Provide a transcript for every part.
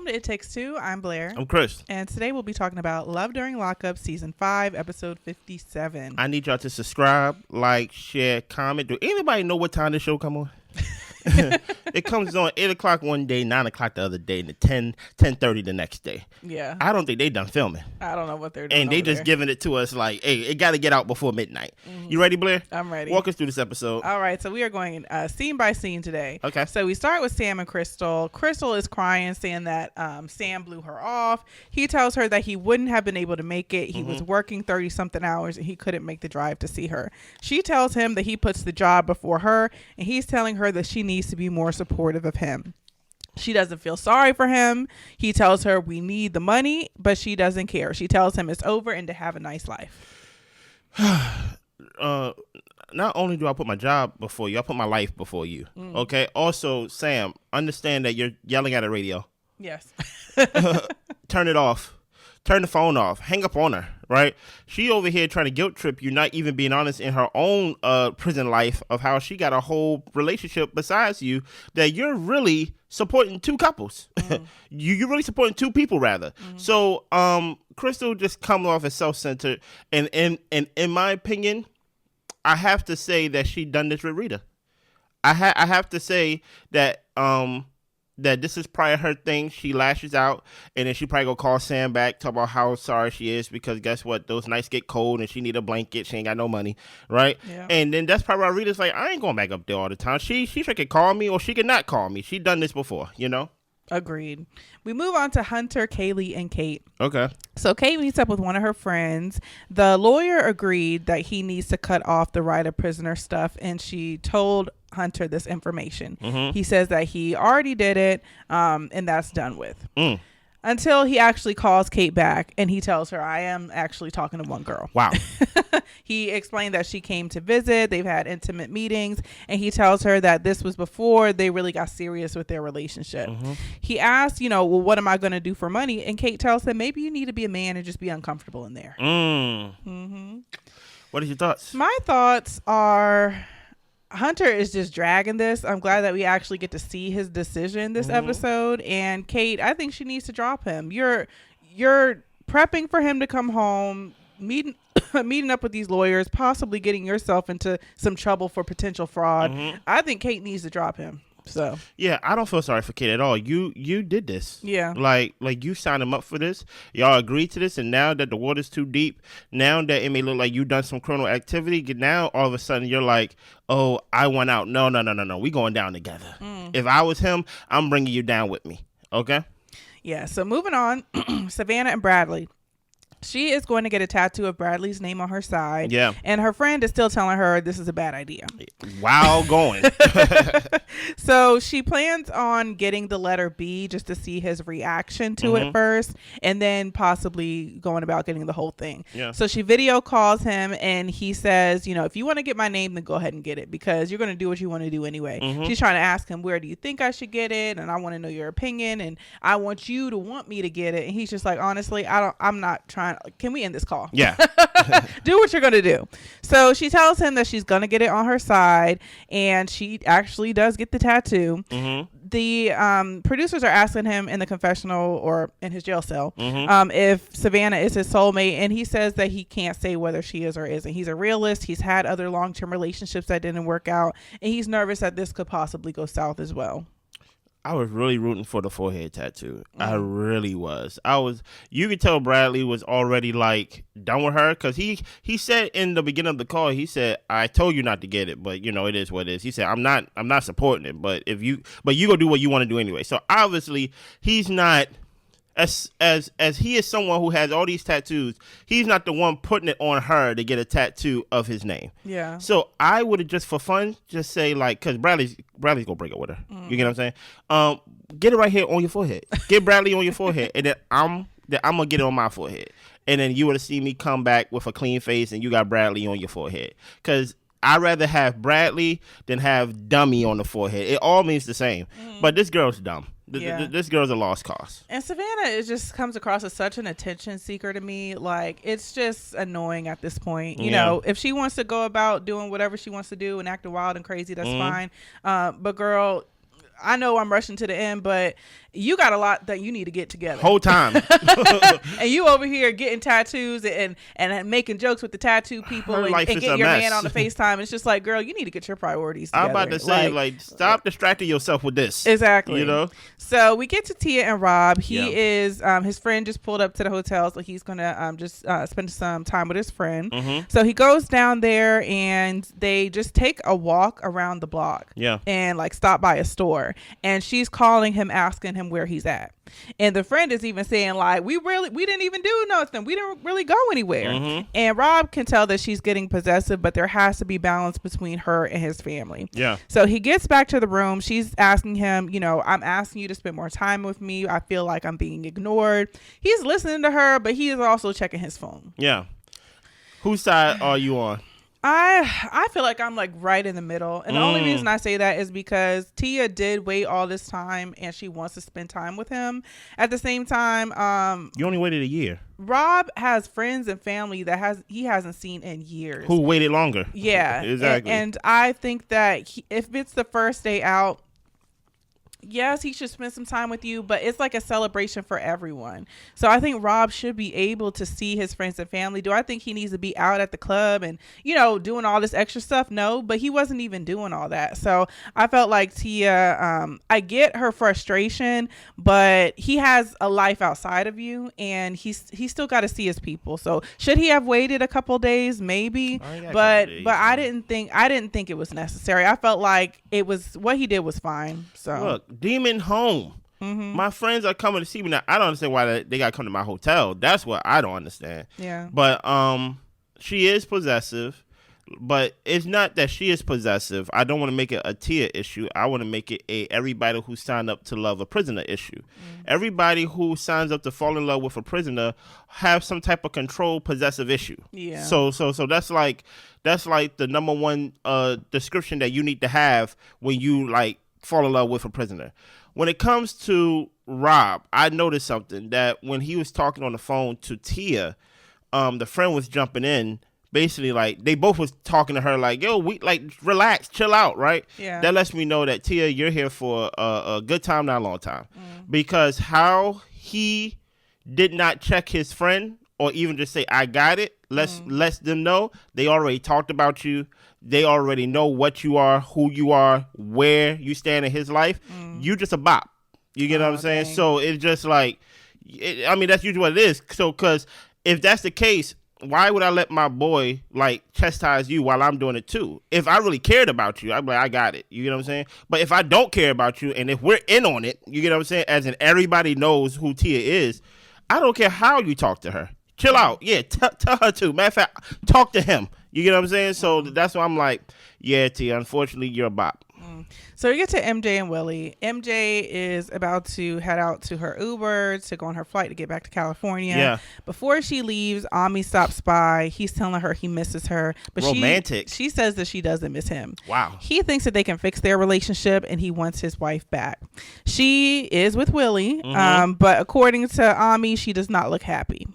Welcome to It Takes Two. I'm Blair. I'm Chris. And today we'll be talking about Love During Lockup, Season 5, Episode 57. I need y'all to subscribe, like, share, comment. Do anybody know what time this show come on? It comes on 8 o'clock one day, 9 o'clock the other day, and 10:30 the next day. Yeah. I don't think they done filming. I don't know what they're doing. And they just giving it to us like, hey, it got to get out before midnight. Mm-hmm. You ready, Blair? I'm ready. Walk us through this episode. All right. So we are going scene by scene today. Okay. So we start with Sam and Crystal. Crystal is crying, saying that Sam blew her off. He tells her that he wouldn't have been able to make it. He was working 30-something hours and he couldn't make the drive to see her. She tells him that he puts the job before her, and he's telling her that she needs to be more supportive of him. She doesn't feel sorry for him. He tells her we need the money, but she doesn't care. She tells him it's over and to have a nice life. Not only do I put my job before you, I put my life before you. Okay. Also, Sam, understand that you're yelling at a radio. Yes. Turn it off. Turn the phone off. Hang up on her, right? She over here trying to guilt trip you, not even being honest in her own prison life of how she got a whole relationship besides you, that you're really supporting two couples. You're really supporting two people, rather. So Crystal just comes off as self-centered. And in my opinion, I have to say that she done this with Rita. I have to say that that this is probably her thing. She lashes out, and then she probably go call Sam back, talk about how sorry she is because guess what? Those nights get cold, and she need a blanket. She ain't got no money, right? Yeah. And then that's probably why Rita's like, I ain't going back up there all the time. She can call me or she can not call me. She done this before, you know? Agreed. We move on to Hunter, Kaylee, and Kate. Okay. So Kate meets up with one of her friends. The lawyer agreed that he needs to cut off the right of prisoner stuff, and she told Hunter this information. He says that he already did it, and that's done with. Until he actually calls Kate back and he tells her, I am actually talking to one girl. Wow. He explained that she came to visit. They've had intimate meetings, and he tells her that this was before they really got serious with their relationship. He asks, well, what am I going to do for money? And Kate tells him, maybe you need to be a man and just be uncomfortable in there. What are your thoughts? My thoughts are, Hunter is just dragging this. I'm glad that we actually get to see his decision this episode. And Kate, I think she needs to drop him. You're prepping for him to come home, meeting up with these lawyers, possibly getting yourself into some trouble for potential fraud. I think Kate needs to drop him. So yeah, I don't feel sorry for Kate at all. You did this. Yeah. Like you signed him up for this. Y'all agreed to this, and now that the water's too deep, now that it may look like you done some criminal activity, now all of a sudden you're like, oh, I went out. No. We going down together. If I was him, I'm bringing you down with me. Okay. Yeah. So moving on, Savannah and Bradley. She is going to get a tattoo of Bradley's name on her side. Yeah. And her friend is still telling her this is a bad idea. Wow, going. So she plans on getting the letter B just to see his reaction to it first, and then possibly going about getting the whole thing. Yeah. So she video calls him, and he says, if you want to get my name, then go ahead and get it because you're going to do what you want to do anyway. She's trying to ask him, where do you think I should get it? And I want to know your opinion, and I want you to want me to get it. And he's just like, honestly, I'm not trying. Can we end this call? Yeah. Do what you're going to do. So she tells him that she's going to get it on her side, and she actually does get the tattoo. The producers are asking him in the confessional or in his jail cell if Savannah is his soulmate, and he says that he can't say whether she is or isn't. He's a realist. He's had other long-term relationships that didn't work out, and he's nervous that this could possibly go south as well. I was really rooting for the forehead tattoo. I really was. You could tell Bradley was already like done with her because he said in the beginning of the call, he said, I told you not to get it, but it is what it is. He said, I'm not supporting it, but you go do what you want to do anyway. So obviously he's not as he is someone who has all these tattoos. He's not the one putting it on her to get a tattoo of his name. Yeah. So I would have just for fun just say like, because Bradley's gonna break up with her. You get what I'm saying? Get it right here on your forehead. Get Bradley on your forehead, and then I'm gonna get it on my forehead, and then you would have seen me come back with a clean face, and you got Bradley on your forehead. Because I'd rather have Bradley than have dummy on the forehead. It all means the same. But this girl's dumb. This girl's a lost cause. And Savannah, it just comes across as such an attention seeker to me. Like, it's just annoying at this point. You know, if she wants to go about doing whatever she wants to do and acting wild and crazy, that's fine. But girl, I know I'm rushing to the end, but you got a lot that you need to get together. Whole time. And you over here getting tattoos and making jokes with the tattoo people and getting your man on the FaceTime. It's just like, girl, you need to get your priorities together. I'm about to say, like stop distracting yourself with this. Exactly. You know? So we get to Tia and Rob. He is, his friend just pulled up to the hotel, so he's going to just spend some time with his friend. Mm-hmm. So he goes down there and they just take a walk around the block. Yeah. And like stop by a store. And she's calling him, asking him where he's at. And the friend is even saying like, we didn't even do nothing. We didn't really go anywhere. Mm-hmm. And Rob can tell that she's getting possessive, but there has to be balance between her and his family. Yeah. So he gets back to the room. She's asking him, you know, I'm asking you to spend more time with me. I feel like I'm being ignored. He's listening to her, but he is also checking his phone. Yeah. Whose side are you on? I feel like I'm like right in the middle. And the only reason I say that is because Tia did wait all this time and she wants to spend time with him. At the same time, you only waited a year. Rob has friends and family that he hasn't seen in years. Who waited longer. Yeah. Exactly. And I think that if it's the first day out, yes, he should spend some time with you, but it's like a celebration for everyone. So I think Rob should be able to see his friends and family. Do I think he needs to be out at the club and, you know, doing all this extra stuff? No, but he wasn't even doing all that. So I felt like Tia, I get her frustration, but he has a life outside of you and he's still got to see his people. So should he have waited a couple days? Maybe, but I didn't think it was necessary. I felt like what he did was fine. So look. Demon home. Mm-hmm. My friends are coming to see me now. I don't understand why they got to come to my hotel. That's what I don't understand. Yeah. But she is possessive, but it's not that she is possessive. I don't want to make it a Tia issue. I want to make it a everybody who signed up to love a prisoner issue. Mm-hmm. Everybody who signs up to fall in love with a prisoner have some type of control possessive issue. Yeah. So that's like the number one description that you need to have when you like fall in love with a prisoner. When it comes to Rob, I noticed something that when he was talking on the phone to Tia, the friend was jumping in, basically like they both was talking to her like, yo, we like relax, chill out, right? Yeah. That lets me know that Tia, you're here for a good time, not a long time. Because how he did not check his friend or even just say, I got it, lets them know they already talked about you. They already know what you are, who you are, where you stand in his life. You just a bop. You get what I'm saying? Dang. So it's just like, that's usually what it is. So, because if that's the case, why would I let my boy like chastise you while I'm doing it too? If I really cared about you, I'd be like, I got it. You get what I'm saying? But if I don't care about you, and if we're in on it, you get what I'm saying? As in everybody knows who Tia is, I don't care how you talk to her. Chill out. Yeah, tell her to. Matter of fact, talk to him. You get what I'm saying? So that's why I'm like, yeah, Tia, unfortunately, you're a bop. So we get to MJ and Willie. MJ is about to head out to her Uber to go on her flight to get back to California. Yeah. Before she leaves, Ami stops by. He's telling her he misses her. But romantic. She says that she doesn't miss him. Wow. He thinks that they can fix their relationship and he wants his wife back. She is with Willie, but according to Ami, she does not look happy.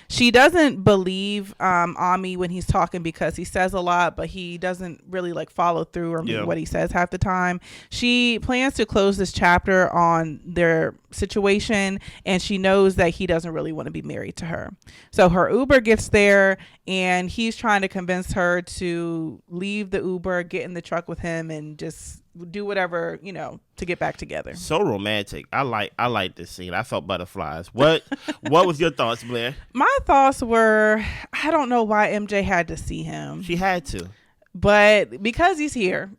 She doesn't believe Ami when he's talking because he says a lot, but he doesn't really like follow through or mean what he says half the time. She plans to close this chapter on their situation, and she knows that he doesn't really want to be married to her. So her Uber gets there, and he's trying to convince her to leave the Uber, get in the truck with him, and just do whatever, to get back together. So romantic. I like this scene. I felt butterflies. What was your thoughts, Blair? My thoughts were, I don't know why MJ had to see him. She had to. But because he's here,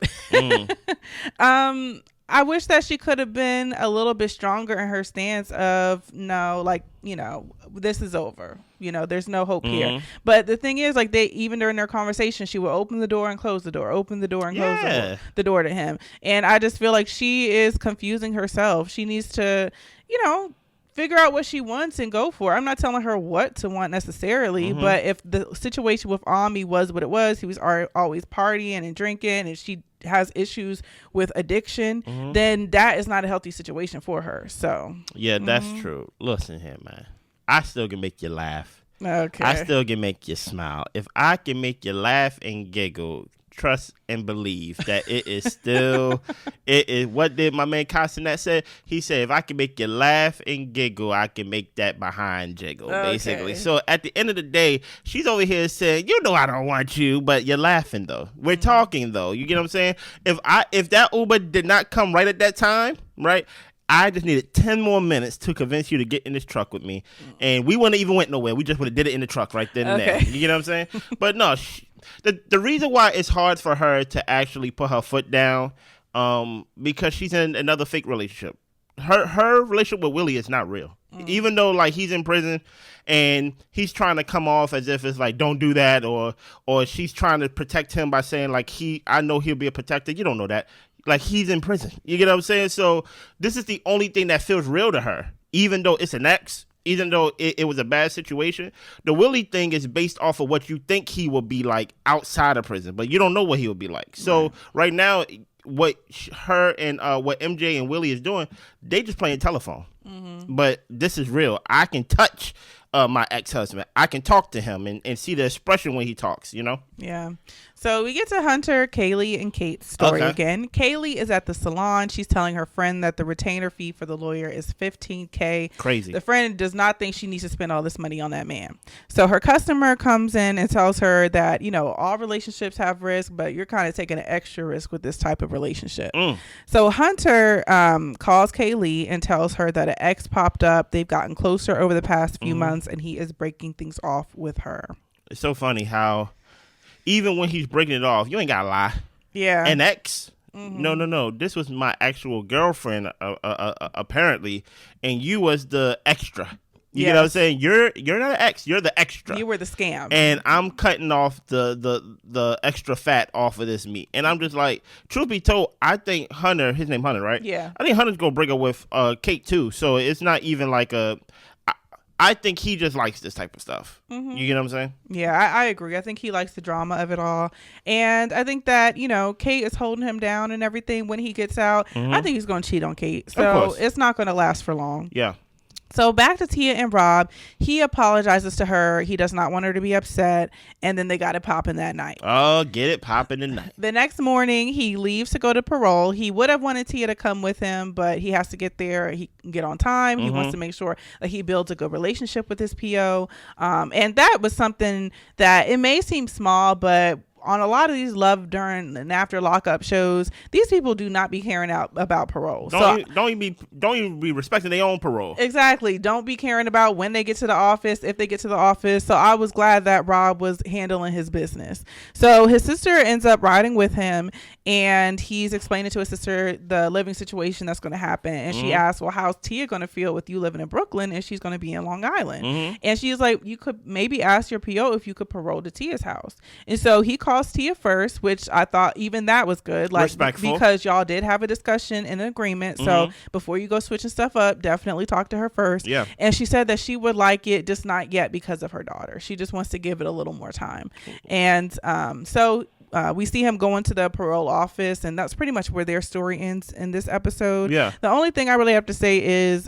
I wish that she could have been a little bit stronger in her stance of no, like, this is over. There's no hope here. But the thing is, like, even during their conversation, she would open the door and close the door, open the door and close the door to him. And I just feel like she is confusing herself. She needs to, figure out what she wants and go for it. I'm not telling her what to want necessarily, but if the situation with Ami was what it was, he was always partying and drinking, and she has issues with addiction, then that is not a healthy situation for her. So yeah, that's true. Listen here, man. I still can make you laugh. Okay. I still can make you smile. If I can make you laugh and giggle, trust, and believe that it is still, it is. What did my man Castanet say? He said, if I can make you laugh and giggle, I can make that behind jiggle, basically. So at the end of the day, she's over here saying, you know I don't want you, but you're laughing, though. We're talking, though. You get what I'm saying? If that Uber did not come right at that time, right, I just needed 10 more minutes to convince you to get in this truck with me. And we wouldn't even went nowhere. We just would have did it in the truck right then and there. You get what I'm saying? But no, the reason why it's hard for her to actually put her foot down, because she's in another fake relationship. Her relationship with Willie is not real. Even though like he's in prison and he's trying to come off as if it's like, don't do that, or she's trying to protect him by saying like, I know he'll be a protector. You don't know that. Like, he's in prison. You get what I'm saying? So this is the only thing that feels real to her, even though it's an ex, even though it was a bad situation. The Willie thing is based off of what you think he will be like outside of prison, but you don't know what he will be like. So right now, what her and what MJ and Willie is doing, they just playing telephone. But this is real. I can touch my ex-husband. I can talk to him and see the expression when he talks, you know? Yeah. So we get to Hunter, Kaylee, and Kate's story again. Kaylee is at the salon. She's telling her friend that the retainer fee for the lawyer is $15,000. Crazy. The friend does not think she needs to spend all this money on that man. So her customer comes in and tells her that, you know, all relationships have risk, but you're kind of taking an extra risk with this type of relationship. So Hunter calls Kaylee and tells her that an ex popped up. They've gotten closer over the past few months, and he is breaking things off with her. It's so funny how even when he's breaking it off, you ain't gotta lie. Yeah. An ex? No. This was my actual girlfriend, apparently, and you was the extra. You know what I'm saying? You're not an ex. You're the extra. You were the scam. And I'm cutting off the extra fat off of this meat. And I'm just like, truth be told, I think Hunter, his name Hunter, right? Yeah. I think Hunter's gonna break up with Kate too. So it's not even like I think he just likes this type of stuff. You get what I'm saying? Yeah, I agree. I think he likes the drama of it all. And I think that, you know, Kate is holding him down and everything when he gets out. I think he's going to cheat on Kate. So it's not going to last for long. Yeah. So back to Tia and Rob. He apologizes to her. He does not want her to be upset. And then they got it popping that night. Oh, get it popping tonight. The next morning, he leaves to go to parole. He would have wanted Tia to come with him, but he has to get there. He can get on time. He wants to make sure that he builds a good relationship with his PO. And that was something that it may seem small, but on a lot of these love during and after lockup shows, these people do not be caring out about parole. Don't even be respecting their own parole. Exactly. Don't be caring about when they get to the office, if they get to the office. So I was glad that Rob was handling his business. So his sister ends up riding with him, and he's explaining to his sister the living situation that's going to happen. And she asks, well, how's Tia going to feel with you living in Brooklyn and she's going to be in Long Island? And she's like, you could maybe ask your PO if you could parole to Tia's house. And so he calls Tia first, which I thought even that was good, like respectful, because y'all did have a discussion and an agreement. So before you go switching stuff up, definitely talk to her first. Yeah. And she said that she would like it, just not yet because of her daughter. She just wants to give it a little more time. And so we see him going to the parole office, and that's pretty much where their story ends in this episode. Yeah. The only thing I really have to say is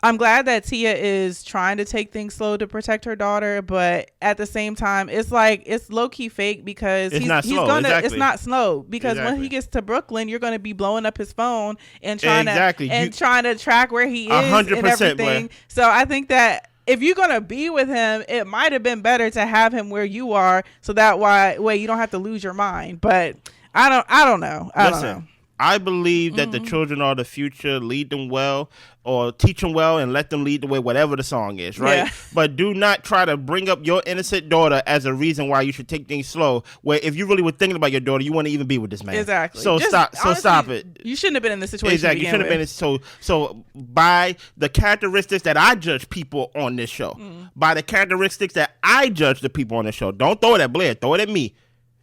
I'm glad that Tia is trying to take things slow to protect her daughter, but at the same time, it's like it's low key fake because it's not slow because when he gets to Brooklyn, you're going to be blowing up his phone and trying to track where he is 100%, and everything. Boy. So I think that if you're going to be with him, it might have been better to have him where you are, so that way you don't have to lose your mind. But I don't know. I don't know. I believe that the children are the future. Lead them well, or teach them well, and let them lead the way, whatever the song is, right? Yeah. But do not try to bring up your innocent daughter as a reason why you should take things slow. Where if you really were thinking about your daughter, you wouldn't even be with this man. Exactly. So stop it. You shouldn't have been in this situation. Exactly. You shouldn't have been. So by the characteristics that I judge people on this show, by the characteristics that I judge the people on this show, don't throw it at Blair. Throw it at me.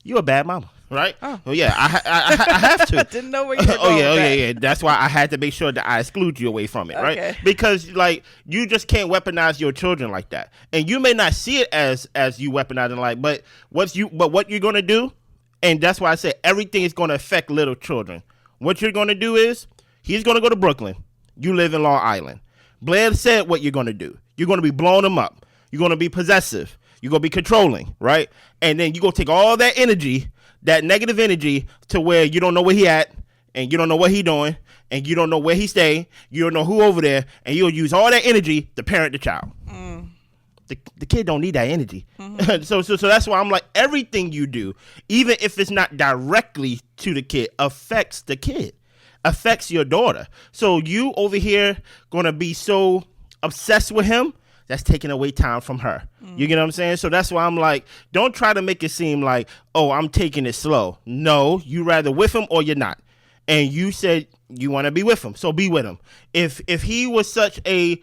You're a bad mama. Right? Oh yeah, I have to. I didn't know where you were going. Yeah. That's why I had to make sure that I exclude you away from it, right? Because like you just can't weaponize your children like that, and you may not see it as you weaponizing like, but what you're gonna do, and that's why I say everything is gonna affect little children. What you're gonna do is he's gonna go to Brooklyn. You live in Long Island. Blair said what you're gonna do. You're gonna be blowing him up. You're gonna be possessive. You're going to be controlling, right? And then you're going to take all that energy, that negative energy, to where you don't know where he at, and you don't know what he doing, and you don't know where he stay, you don't know who over there, and you'll use all that energy to parent the child. The kid don't need that energy. So that's why I'm like, everything you do, even if it's not directly to the kid, affects the kid, affects your daughter. So you over here gonna be so obsessed with him, that's taking away time from her. You get what I'm saying? So that's why I'm like, don't try to make it seem like, oh, I'm taking it slow. No, you rather with him or you're not. And you said you want to be with him, so be with him. If he was such a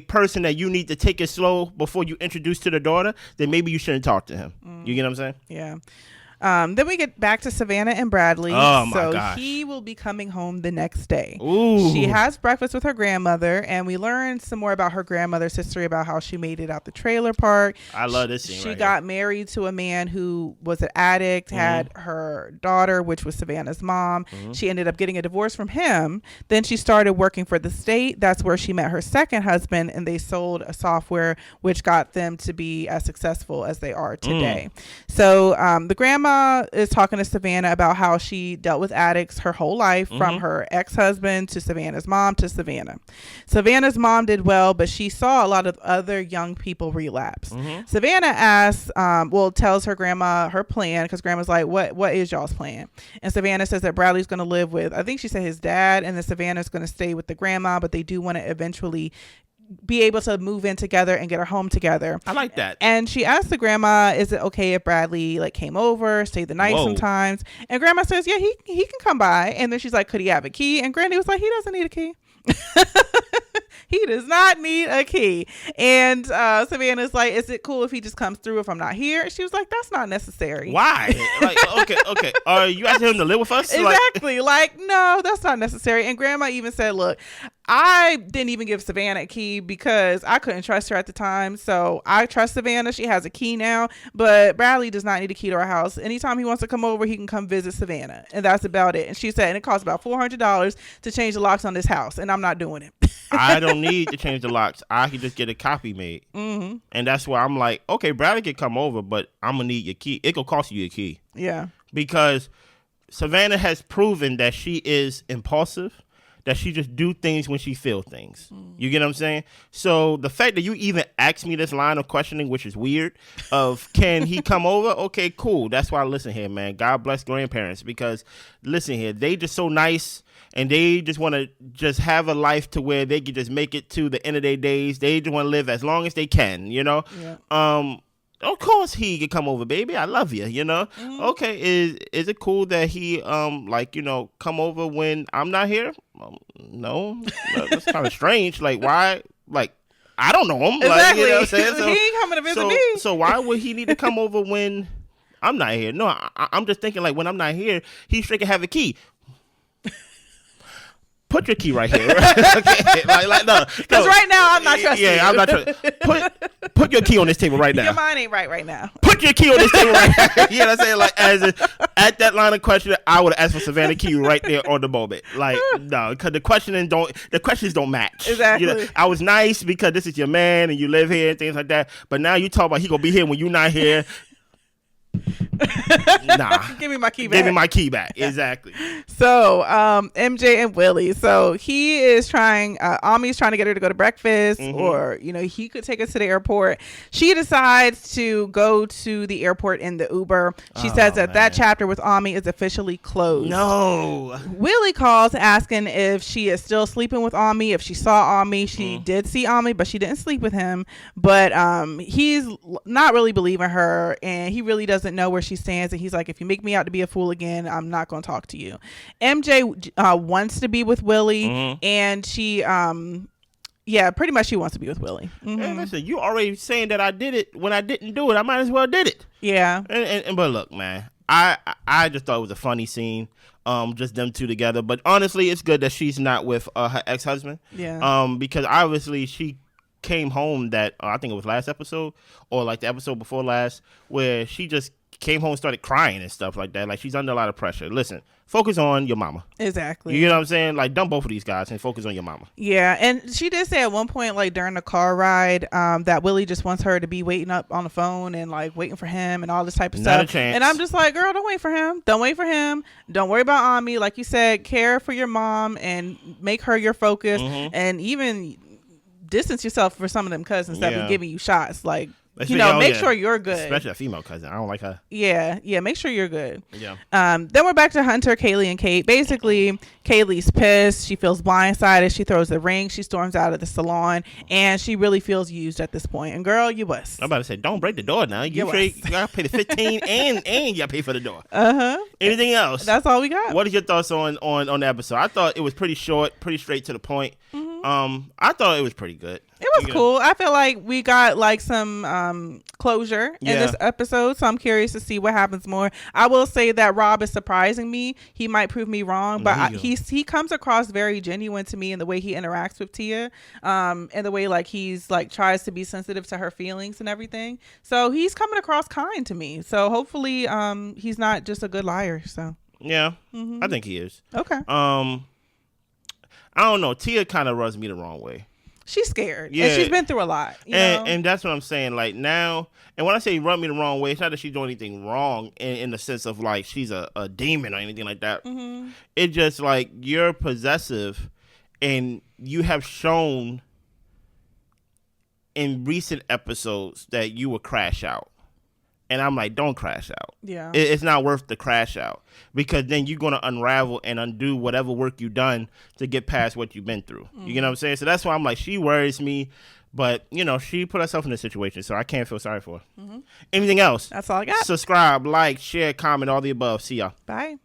person that you need to take it slow before you introduce to the daughter, then maybe you shouldn't talk to him. You get what I'm saying? Yeah. Then we get back to Savannah and Bradley. Oh, my gosh. He will be coming home the next day. Ooh. She has breakfast with her grandmother, and we learn some more about her grandmother's history, about how she made it out the trailer park. I love this scene. She got married to a man who was an addict, had her daughter, which was Savannah's mom. She ended up getting a divorce from him. Then she started working for the state. That's where she met her second husband, and they sold a software which got them to be as successful as they are today. So the grandma is talking to Savannah about how she dealt with addicts her whole life, from her ex-husband to Savannah's mom to Savannah. Savannah's mom did well, but she saw a lot of other young people relapse. Savannah asks, tells her grandma her plan, because grandma's like, what is y'all's plan? And Savannah says that Bradley's going to live with, I think she said, his dad, and then Savannah's going to stay with the grandma, but they do want to eventually be able to move in together and get a home together. I like that. And she asked the grandma, is it okay if Bradley came over, stayed the night sometimes? And grandma says, yeah, he can come by. And then she's like, could he have a key? And Granny was like, he doesn't need a key. He does not need a key. And Savannah's like, is it cool if he just comes through if I'm not here? She was like, that's not necessary. Why? Okay. Are you asking him to live with us? Exactly. No, that's not necessary. And grandma even said, look, I didn't even give Savannah a key because I couldn't trust her at the time. So I trust Savannah. She has a key now, but Bradley does not need a key to our house. Anytime he wants to come over, he can come visit Savannah. And that's about it. And she said, and it costs about $400 to change the locks on this house. And I'm not doing it. I don't need to change the locks. I can just get a copy made. And that's why I'm like, okay, Bradley can come over, but I'm going to need your key. It could cost you a key. Yeah. Because Savannah has proven that she is impulsive, that she just do things when she feel things. You get what I'm saying? So the fact that you even asked me this line of questioning, which is weird, of can he come over? Okay, cool. That's why I listen here, man. God bless grandparents, because listen here, they just so nice, and they just want to just have a life to where they can just make it to the end of their days. They just want to live as long as they can, you know? Yeah. Of course he could come over, baby. I love you, you know? Okay, is it cool that he come over when I'm not here? No. That's kind of strange. Like, why? Like, I don't know him. Exactly. Like, you know what I'm saying? So, he ain't coming to visit me. So why would he need to come over when I'm not here? No, I'm just thinking, like, when I'm not here, he should have a key. Put your key right here. Okay. No. Because right now I'm not trusting you. Yeah, I'm not trusting. Put your key on this table right now. Your mind ain't right now. Put your key on this table right now. You know what I'm saying? Like, at that line of question, I would have asked for Savannah key right there on the moment. Like, no, because the questions don't match. Exactly. You know, I was nice because this is your man and you live here and things like that. But now you talk about he gonna be here when you're not here. Nah. Give me my key back. Give me my key back. Exactly. So, MJ and Willie. So he is trying, Ami's trying to get her to go to breakfast, or, he could take us to the airport. She decides to go to the airport in the Uber. She says that chapter with Ami is officially closed. No. Willie calls asking if she is still sleeping with Ami, if she saw Ami. She did see Ami, but she didn't sleep with him. But he's not really believing her, and he really doesn't know where she stands, and he's like, if you make me out to be a fool again, I'm not going to talk to you. MJ wants to be with Willie, and she pretty much she wants to be with Willie. Hey, listen, you already saying that I did it when I didn't do it. I might as well did it. Yeah. But look, man, I just thought it was a funny scene, just them two together. But honestly, it's good that she's not with her ex-husband. Yeah. Because obviously she came home that I think it was last episode or like the episode before last, where she just came home and started crying and stuff like that. Like, she's under a lot of pressure. Listen, focus on your mama. Exactly. You know what I'm saying? Like, dump both of these guys and focus on your mama. Yeah, and she did say at one point, like during the car ride, that Willie just wants her to be waiting up on the phone and like waiting for him and all this type of Not stuff. a chance. And I'm just like, girl, don't wait for him. Don't wait for him. Don't worry about Ami. Like you said, care for your mom and make her your focus, and even distance yourself for some of them cousins that be giving you shots. Like, make sure you're good. Especially a female cousin. I don't like her. Yeah, make sure you're good. Yeah. Then we're back to Hunter, Kaylee, and Kate. Basically, Kaylee's pissed. She feels blindsided. She throws the ring. She storms out of the salon, and she really feels used at this point. And girl, you was. I'm about to say, don't break the door now. You gotta pay the 15 and you gotta pay for the door. Anything else? That's all we got. What is your thoughts on the episode? I thought it was pretty short, pretty straight to the point. I thought it was pretty good. It was cool. I feel like we got like some closure in this episode, so I'm curious to see what happens more. I will say that Rob is surprising me. He might prove me wrong, but he comes across very genuine to me in the way he interacts with Tia, and the way like he's like tries to be sensitive to her feelings and everything. So he's coming across kind to me. So hopefully he's not just a good liar. So yeah, I think he is. Okay. I don't know. Tia kind of rubs me the wrong way. She's scared. Yeah. And she's been through a lot. And that's what I'm saying. Like now, and when I say rub me the wrong way, it's not that she's doing anything wrong in the sense of like she's a demon or anything like that. It's just like you're possessive and you have shown in recent episodes that you will crash out. And I'm like, don't crash out. Yeah. It's not worth the crash out because then you're going to unravel and undo whatever work you've done to get past what you've been through. You know what I'm saying? So that's why I'm like, she worries me, but she put herself in this situation, so I can't feel sorry for her. Anything else? That's all I got. Subscribe, like, share, comment, all the above. See y'all. Bye.